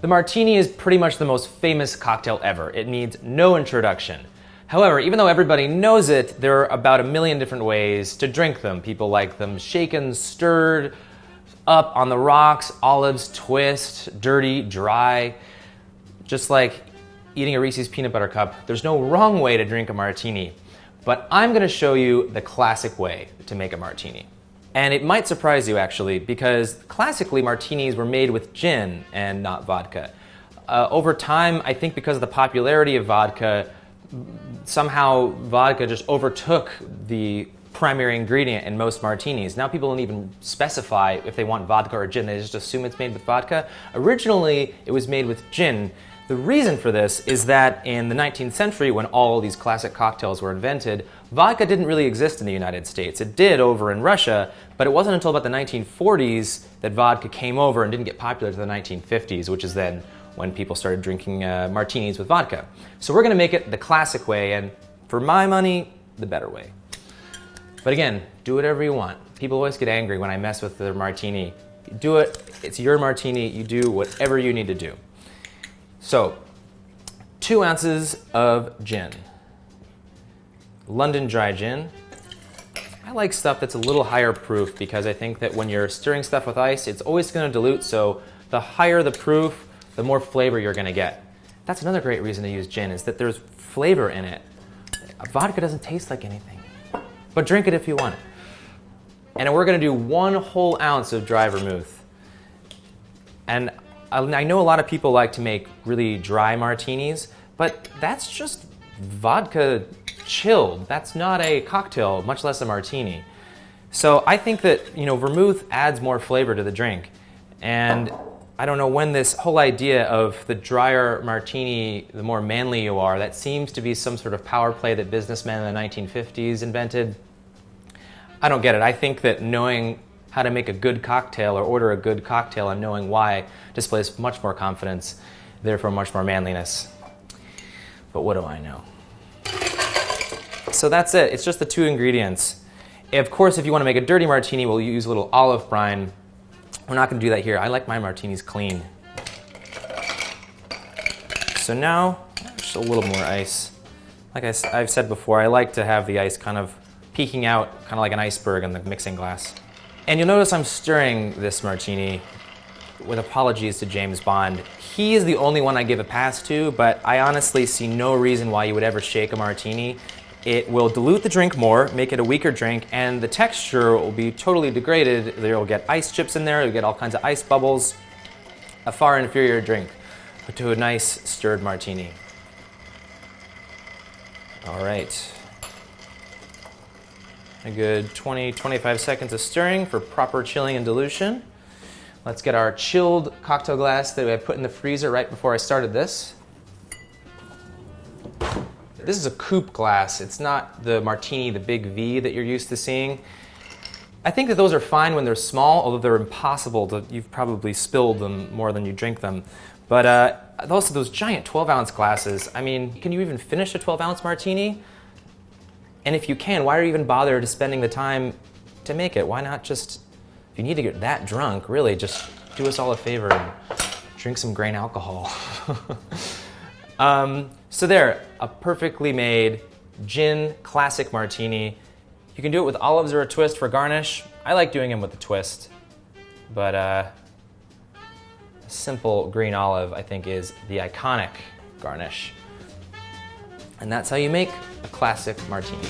The Martini is pretty much the most famous cocktail ever. It needs no introduction. However, even though everybody knows it, there are about 1 million different ways to drink them. People like them shaken, stirred, up, on the rocks, olives, twist, dirty, dry. Just like eating a Reese's peanut butter cup, there's no wrong way to drink a martini. But I'm going to show you the classic way to make a martini. And it might surprise you actually, because classically martinis were made with gin and not vodka. Over time, I think because of the popularity of vodka, somehow vodka just overtook the primary ingredient in most martinis. Now people don't even specify if they want vodka or gin, they just assume it's made with vodka. Originally, it was made with gin. The reason for this is that in the 19th century, when all these classic cocktails were invented, vodka didn't really exist in the United States. It did over in Russia, but it wasn't until about the 1940s that vodka came over and didn't get popular to the 1950s, which is then when people started drinking martinis with vodka. So we're going to make it the classic way, and for my money, the better way. But again, do whatever you want. People always get angry when I mess with their martini. Do it, it's your martini, you do whatever you need to do. So, 2 ounces of gin. London dry gin. I like stuff that's a little higher proof because I think that when you're stirring stuff with ice, it's always going to dilute, so the higher the proof, the more flavor you're going to get. That's another great reason to use gin, is that there's flavor in it. Vodka doesn't taste like anything, but drink it if you want it. And we're going to do 1 whole ounce of dry vermouth. And I know a lot of people like to make really dry martinis, but that's just vodka chilled. That's not a cocktail, much less a martini. So I think that, vermouth adds more flavor to the drink. And I don't know when this whole idea of the drier martini, the more manly you are, that seems to be some sort of power play that businessmen in the 1950s invented. I don't get it. I think that knowing how to make a good cocktail or order a good cocktail and knowing why displays much more confidence, therefore much more manliness. But what do I know? So that's it. It's just the 2 ingredients. Of course, if you want to make a dirty martini, we'll use a little olive brine. We're not going to do that here. I like my martinis clean. So now, just a little more ice. Like I've said before, I like to have the ice kind of peeking out, kind of like an iceberg in the mixing glass. And you'll notice I'm stirring this martini, with apologies to James Bond. He is the only one I give a pass to, but I honestly see no reason why you would ever shake a martini. It will dilute the drink more, make it a weaker drink, and the texture will be totally degraded. You'll get ice chips in there, you'll get all kinds of ice bubbles. A far inferior drink to a nice stirred martini. All right. A good 20-25 seconds of stirring for proper chilling and dilution. Let's get our chilled cocktail glass that I put in the freezer right before I started this. This is a coupe glass. It's not the Martini, the big V that you're used to seeing. I think that those are fine when they're small, although they're impossible to, you've probably spilled them more than you drink them. But also those giant 12-ounce glasses, I mean, can you even finish a 12-ounce Martini? And if you can, why are you even bother to spending the time to make it? Why not just, if you need to get that drunk, really just do us all a favor and drink some grain alcohol. So there, a perfectly made gin classic martini. You can do it with olives or a twist for garnish. I like doing them with a twist, but a simple green olive, I think, is the iconic garnish. And that's how you make a classic martini.